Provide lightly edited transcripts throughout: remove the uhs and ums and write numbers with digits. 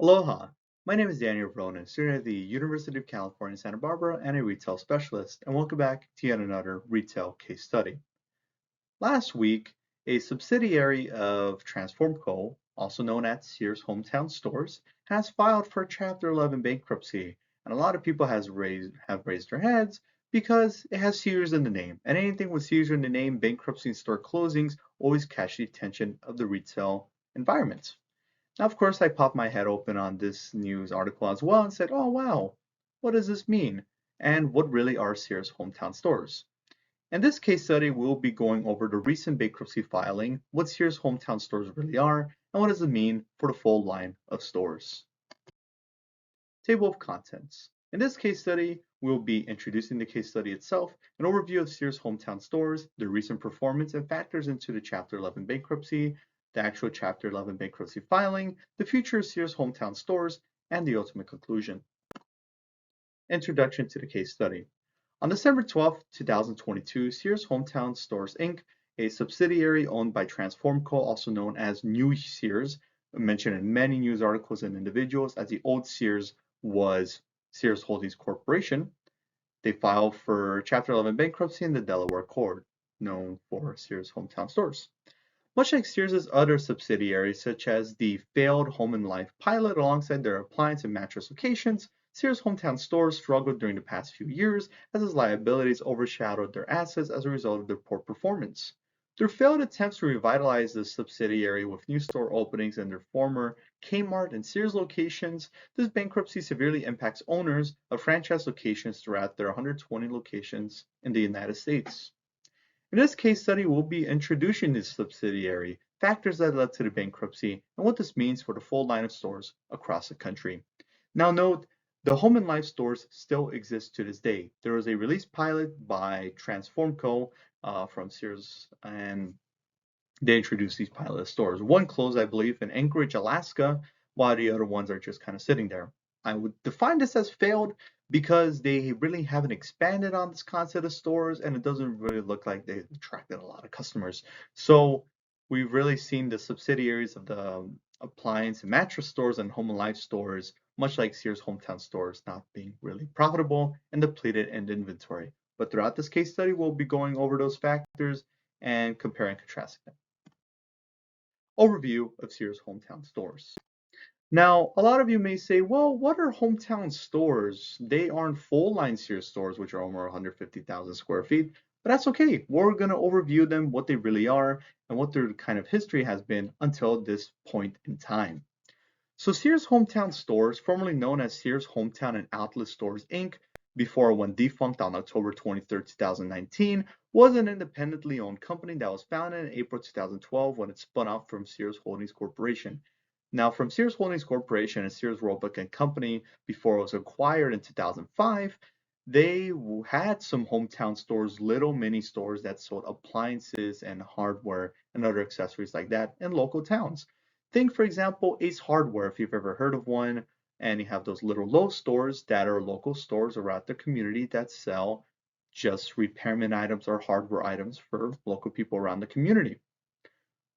Aloha, my name is Daniel Ronan, student at the University of California, Santa Barbara, and a retail specialist, and welcome back to yet another retail case study. Last week, a subsidiary of Transformco, also known as Sears Hometown Stores, has filed for Chapter 11 bankruptcy, and a lot of people have raised their heads because it has Sears in the name, and anything with Sears in the name, bankruptcy and store closings always catch the attention of the retail environment. Now, of course, I popped my head open on this news article as well and said, oh, wow, what does this mean? And what really are Sears hometown stores? In this case study, we'll be going over the recent bankruptcy filing, what Sears hometown stores really are, and what does it mean for the full line of stores. Table of contents. In this case study, we'll be introducing the case study itself, an overview of Sears hometown stores, their recent performance and factors into the Chapter 11 bankruptcy, the actual Chapter 11 bankruptcy filing, the future of Sears hometown stores, and the ultimate conclusion. Introduction to the case study. On December 12, 2022, Sears Hometown Stores Inc., a subsidiary owned by Transformco, also known as New Sears, mentioned in many news articles and individuals as the old Sears was Sears Holdings Corporation. They filed for Chapter 11 bankruptcy in the Delaware court, known for Sears Hometown Stores. Much like Sears' other subsidiaries, such as the failed Home and Life pilot alongside their appliance and mattress locations, Sears Hometown Stores struggled during the past few years as its liabilities overshadowed their assets as a result of their poor performance. Through failed attempts to revitalize the subsidiary with new store openings in their former Kmart and Sears locations, this bankruptcy severely impacts owners of franchise locations throughout their 120 locations in the United States. In this case study, we'll be introducing this subsidiary, factors that led to the bankruptcy, and what this means for the full line of stores across the country. Now note, the Home and Life stores still exist to this day. There was a release pilot by Transformco from Sears, and they introduced these pilot stores. One closed, I believe, in Anchorage, Alaska, while the other ones are just kind of sitting there. I would define this as failed because they really haven't expanded on this concept of stores, and it doesn't really look like they've attracted a lot of customers. So we've really seen the subsidiaries of the appliance and mattress stores and home and life stores, much like Sears hometown stores, not being really profitable and depleted in inventory. But throughout this case study, we'll be going over those factors and comparing and contrasting them. Overview of Sears hometown stores. Now, a lot of you may say, well, what are hometown stores? They aren't full line Sears stores, which are over 150,000 square feet, but that's okay. We're going to overview them, what they really are, and what their kind of history has been until this point in time. So Sears Hometown Stores, formerly known as Sears Hometown and Outlet Stores Inc., before it went defunct on October 23, 2019, was an independently owned company that was founded in April 2012 when it spun off from Sears Holdings Corporation. Now, from Sears Holdings Corporation and Sears Roebuck and Company, before it was acquired in 2005, they had some hometown stores, little mini stores that sold appliances and hardware and other accessories like that in local towns. Think, for example, Ace Hardware, if you've ever heard of one, and you have those little Lowe's stores that are local stores around the community that sell just repairman items or hardware items for local people around the community.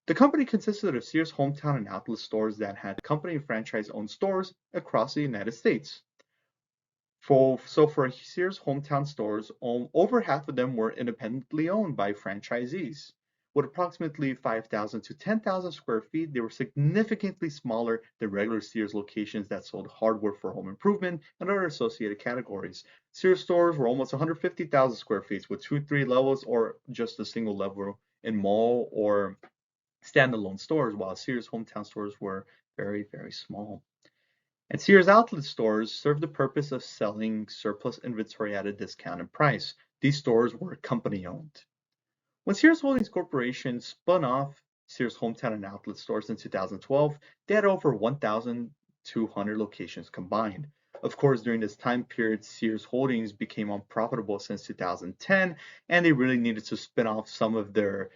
The company consisted of Sears hometown and outlet stores that had company and franchise owned stores across the United States. For Sears hometown stores, over half of them were independently owned by franchisees. With approximately 5,000 to 10,000 square feet, they were significantly smaller than regular Sears locations that sold hardware for home improvement and other associated categories. Sears stores were almost 150,000 square feet with 2-3 levels or just a single level in mall or standalone stores, while Sears hometown stores were very, very small. And Sears outlet stores served the purpose of selling surplus inventory at a discounted price. These stores were company owned. When Sears Holdings Corporation spun off Sears Hometown and Outlet stores in 2012, they had over 1,200 locations combined. Of course, during this time period, Sears Holdings became unprofitable since 2010, and they really needed to spin off some of their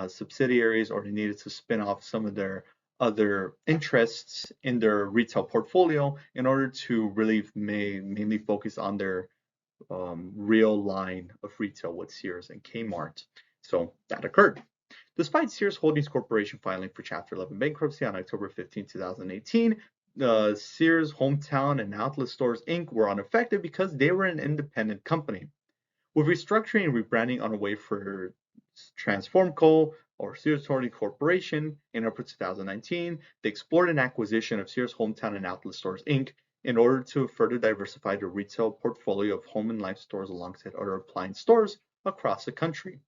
subsidiaries, or they needed to spin off some of their other interests in their retail portfolio in order to really mainly focus on their real line of retail with Sears and Kmart. So that occurred. Despite Sears Holdings Corporation filing for Chapter 11 bankruptcy on October 15, 2018, Sears Hometown and Outlet Stores Inc. were unaffected because they were an independent company. With restructuring and rebranding on the way for Transformco or Sears Holding Corporation in April 2019, they explored an acquisition of Sears Hometown and Outlet Stores Inc. in order to further diversify the retail portfolio of home and life stores alongside other appliance stores across the country.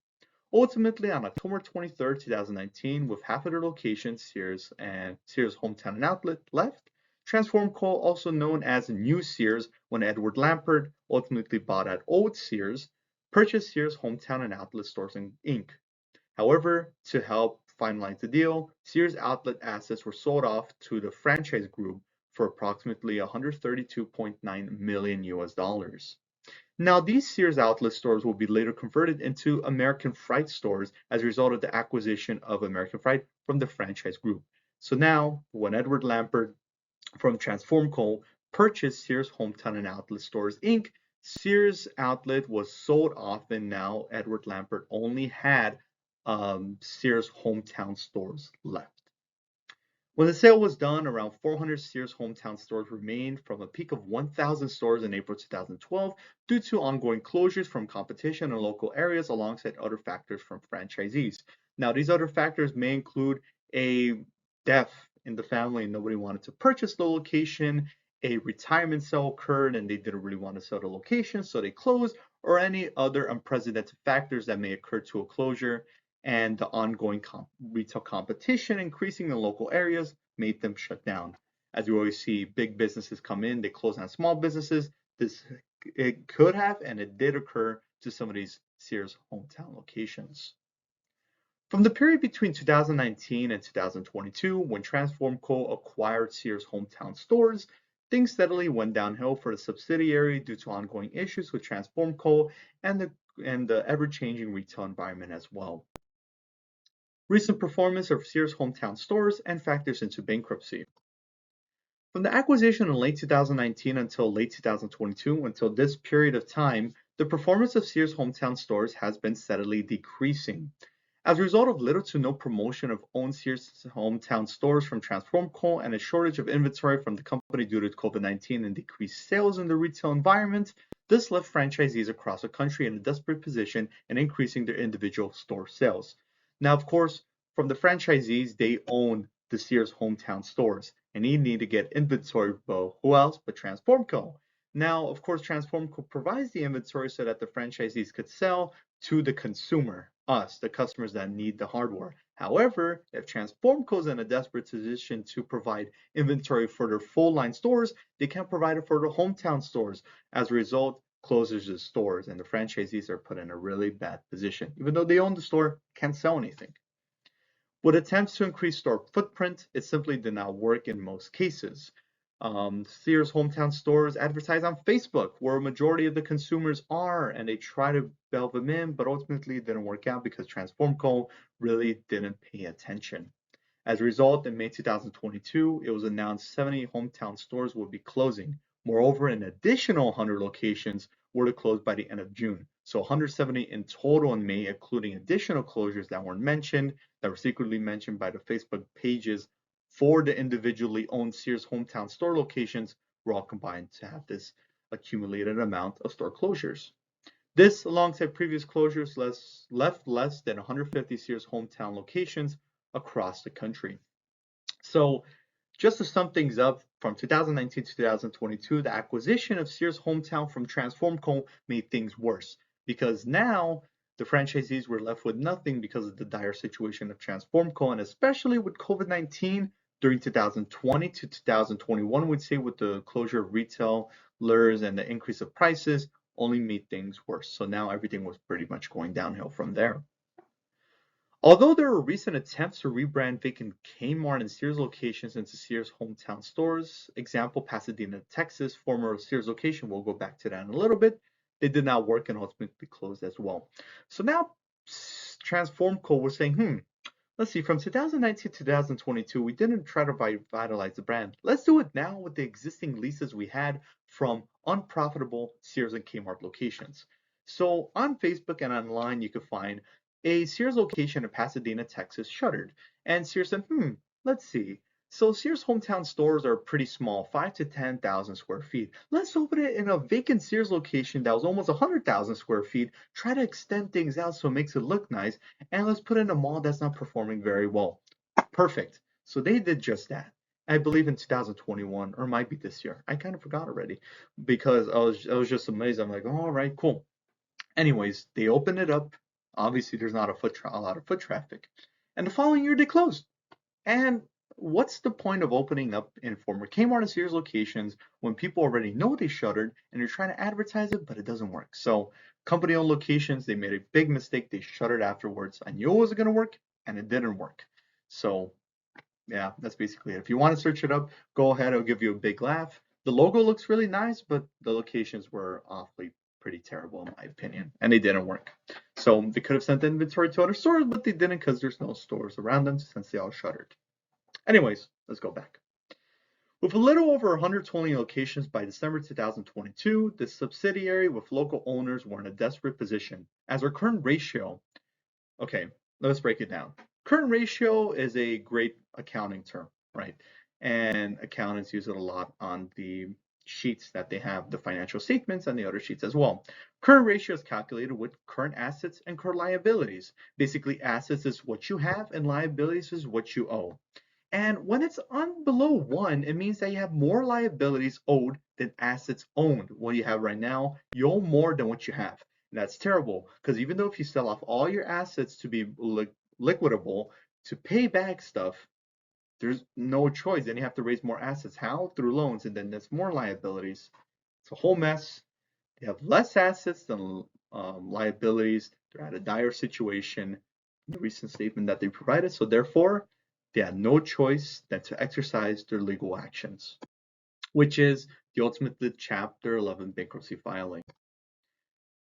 Ultimately, on October 23rd, 2019, with half of their locations, Sears Hometown and Outlet, left, Transformco, also known as New Sears, when Edward Lampert ultimately bought out Old Sears, purchased Sears Hometown and Outlet Stores Inc. However, to help finalize the deal, Sears Outlet assets were sold off to the franchise group for approximately 132.9 million US dollars. Now, these Sears outlet stores will be later converted into American Fright stores as a result of the acquisition of American Fright from the franchise group. So now, when Edward Lampert from Transformco purchased Sears Hometown and Outlet Stores Inc., Sears Outlet was sold off, and now Edward Lampert only had Sears Hometown stores left. When the sale was done, around 400 Sears Hometown stores remained from a peak of 1,000 stores in April 2012 due to ongoing closures from competition in local areas alongside other factors from franchisees. Now, these other factors may include a death in the family and nobody wanted to purchase the location, a retirement sale occurred and they didn't really want to sell the location, so they closed, or any other unprecedented factors that may occur to a closure, and the ongoing retail competition increasing in local areas made them shut down. As you always see, big businesses come in, they close down small businesses. It could have and it did occur to some of these Sears Hometown locations. From the period between 2019 and 2022, when Transformco acquired Sears Hometown Stores, things steadily went downhill for the subsidiary due to ongoing issues with Transformco and the ever-changing retail environment as well. Recent performance of Sears Hometown Stores and factors into bankruptcy. From the acquisition in late 2019 until late 2022, until this period of time, the performance of Sears Hometown Stores has been steadily decreasing. As a result of little to no promotion of own Sears Hometown Stores from Transformco and a shortage of inventory from the company due to COVID-19 and decreased sales in the retail environment, this left franchisees across the country in a desperate position in increasing their individual store sales. Now, of course, from the franchisees, they own the Sears Hometown Stores, and they need to get inventory. Well, who else but Transformco? Now, of course, Transformco provides the inventory so that the franchisees could sell to the consumer, us, the customers that need the hardware. However, if Transformco is in a desperate position to provide inventory for their full line stores, they can't provide it for the hometown stores. As a result, closes the stores and the franchisees are put in a really bad position. Even though they own the store, can't sell anything. With attempts to increase store footprint, it simply did not work in most cases. Sears Hometown Stores advertise on Facebook, where a majority of the consumers are, and they try to bell them in, but ultimately it didn't work out because Transformco really didn't pay attention. As a result, in May 2022, it was announced 70 hometown stores would be closing. Moreover, an additional 100 locations were to close by the end of June. So 170 in total in May, including additional closures that weren't mentioned, that were secretly mentioned by the Facebook pages for the individually owned Sears Hometown store locations, were all combined to have this accumulated amount of store closures. This, alongside previous closures, left less than 150 Sears Hometown locations across the country. So, just to sum things up, from 2019 to 2022, the acquisition of Sears Hometown from Transformco made things worse because now the franchisees were left with nothing because of the dire situation of Transformco, and especially with COVID-19 during 2020 to 2021, we'd say with the closure of retailers and the increase of prices only made things worse. So now everything was pretty much going downhill from there. Although there were recent attempts to rebrand vacant Kmart and Sears locations into Sears Hometown Stores, example Pasadena, Texas, former Sears location, we'll go back to that in a little bit, they did not work and ultimately closed as well. So now Transformco was saying, let's see, from 2019 to 2022, we didn't try to revitalize the brand. Let's do it now with the existing leases we had from unprofitable Sears and Kmart locations. So on Facebook and online, you could find a Sears location in Pasadena, Texas shuttered. And Sears said, let's see. So Sears Hometown Stores are pretty small, 5 to 10,000 square feet. Let's open it in a vacant Sears location that was almost 100,000 square feet. Try to extend things out so it makes it look nice, and let's put it in a mall that's not performing very well. Perfect. So they did just that. I believe in 2021, or might be this year. I kind of forgot already because I was just amazed. I'm like, oh, all right, cool. Anyways, they opened it up. Obviously, there's not a lot of foot traffic, and the following year they closed. And what's the point of opening up in former Kmart and Sears locations when people already know they shuttered and you're trying to advertise it, but it doesn't work? So company-owned locations, they made a big mistake. They shuttered afterwards. I knew it wasn't going to work, and it didn't work. So yeah, that's basically it. If you want to search it up, go ahead. I'll give you a big laugh. The logo looks really nice, but the locations were awfully pretty terrible in my opinion, and they didn't work. So they could have sent the inventory to other stores, but they didn't because there's no stores around them since they all shuttered. Anyways, let's go back. With a little over 120 locations by December 2022, the subsidiary with local owners were in a desperate position, as our current ratio. Okay, let's break it down. Current ratio is a great accounting term, right? And accountants use it a lot on the sheets that they have, the financial statements and the other sheets as well. Current ratio is calculated with current assets and current liabilities. Basically, assets is what you have and liabilities is what you owe. And when it's on below one, it means that you have more liabilities owed than assets owned. What you have right now, you owe more than what you have. And that's terrible because even though if you sell off all your assets to be liquidable to pay back stuff, there's no choice. Then you have to raise more assets. How? Through loans, and then there's more liabilities. It's a whole mess. They have less assets than liabilities. They're at a dire situation in the recent statement that they provided. So therefore, they had no choice than to exercise their legal actions, which is the ultimate Chapter 11 bankruptcy filing.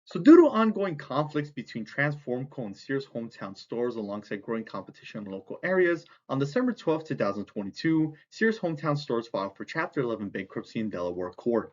So due to ongoing conflicts between Transformco and Sears Hometown Stores alongside growing competition in local areas, on December 12, 2022, Sears Hometown Stores filed for Chapter 11 bankruptcy in Delaware court.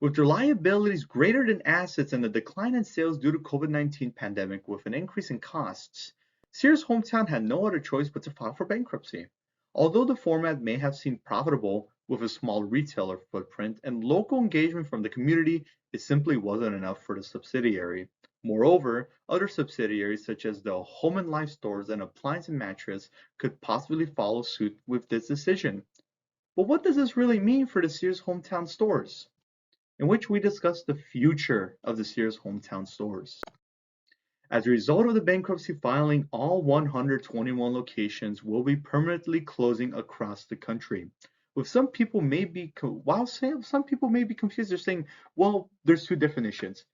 With their liabilities greater than assets and a decline in sales due to COVID-19 pandemic with an increase in costs, Sears Hometown had no other choice but to file for bankruptcy. Although the format may have seemed profitable with a small retailer footprint and local engagement from the community, it simply wasn't enough for the subsidiary. Moreover, other subsidiaries such as the Home and Life stores and Appliance and Mattress could possibly follow suit with this decision. But what does this really mean for the Sears Hometown Stores? In which we discuss the future of the Sears Hometown Stores. As a result of the bankruptcy filing, all 121 locations will be permanently closing across the country. With some people may be, while some people may be confused, they're saying, well, there's two definitions.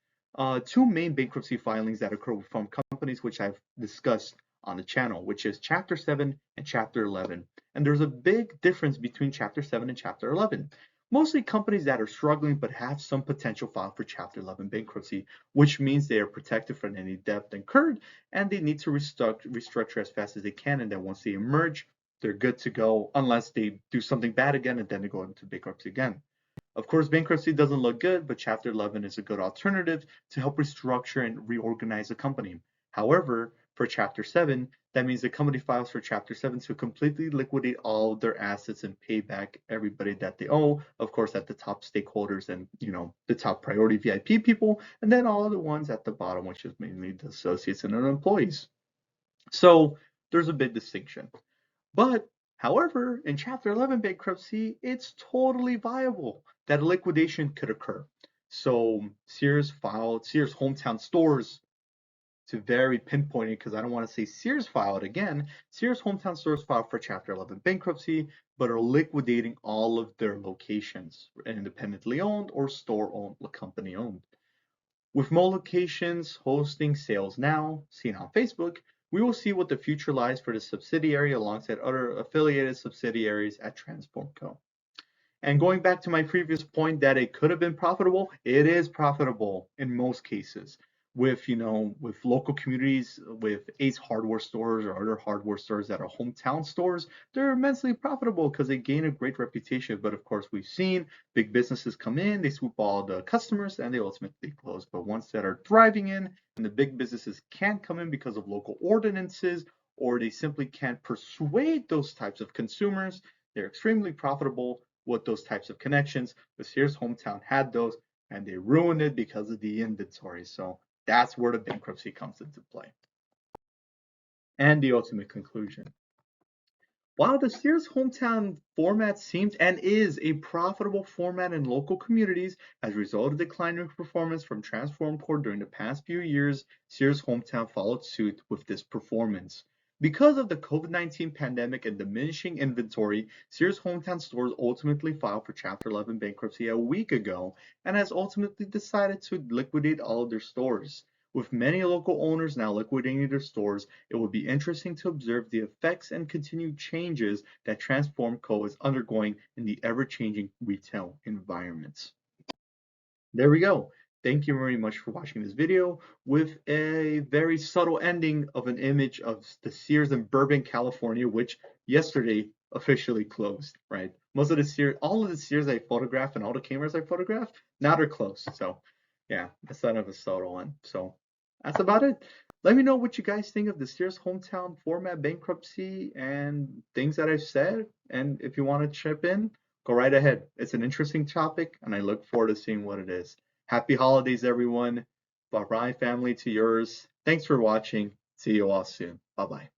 Two main bankruptcy filings that occur from companies which I've discussed on the channel, which is Chapter 7 and Chapter 11. And there's a big difference between Chapter 7 and Chapter 11. Mostly companies that are struggling but have some potential file for Chapter 11 bankruptcy, which means they are protected from any debt incurred and they need to restructure as fast as they can. And then once they emerge, they're good to go unless they do something bad again and then they go into bankruptcy again. Of course, bankruptcy doesn't look good, but Chapter 11 is a good alternative to help restructure and reorganize a company. However, for Chapter 7, that means the company files for Chapter 7 to completely liquidate all their assets and pay back everybody that they owe, of course, at the top stakeholders and, the top priority VIP people, and then all the ones at the bottom, which is mainly the associates and their employees. So there's a big distinction. But, however, in Chapter 11 bankruptcy, it's totally viable that a liquidation could occur. So Sears Hometown Stores, to very pinpoint it because I don't want to say Sears filed again. Sears Hometown Stores filed for Chapter 11 bankruptcy, but are liquidating all of their locations, independently owned or store-owned, company owned. With more locations hosting sales now, seen on Facebook, we will see what the future lies for the subsidiary alongside other affiliated subsidiaries at Transformco. And going back to my previous point that it could have been profitable, it is profitable in most cases. With with local communities, with Ace hardware stores or other hardware stores that are hometown stores, they're immensely profitable because they gain a great reputation. But of course, we've seen big businesses come in, they swoop all the customers, and they ultimately close. But ones that are thriving in, and the big businesses can't come in because of local ordinances, or they simply can't persuade those types of consumers, They're extremely profitable with those types of connections. But Sears Hometown had those and they ruined it because of the inventory. So that's where the bankruptcy comes into play. And the ultimate conclusion. While the Sears Hometown format seems and is a profitable format in local communities as a result of declining performance from Transformco during the past few years, Sears Hometown followed suit with this performance. Because of the COVID-19 pandemic and diminishing inventory, Sears Hometown Stores ultimately filed for Chapter 11 bankruptcy a week ago and has ultimately decided to liquidate all of their stores. With many local owners now liquidating their stores, it will be interesting to observe the effects and continued changes that Transformco is undergoing in the ever-changing retail environments. There we go. Thank you very much for watching this video with a very subtle ending of an image of the Sears in Burbank, California, which yesterday officially closed, right? Most of the Sears, all of the Sears I photographed and all the cameras I photographed, now they're closed. So yeah, that's kind of a subtle one. So that's about it. Let me know what you guys think of the Sears Hometown format bankruptcy and things that I've said. And if you want to chip in, go right ahead. It's an interesting topic, and I look forward to seeing what it is. Happy holidays, everyone. Bye bye, family, to yours. Thanks for watching. See you all soon. Bye bye.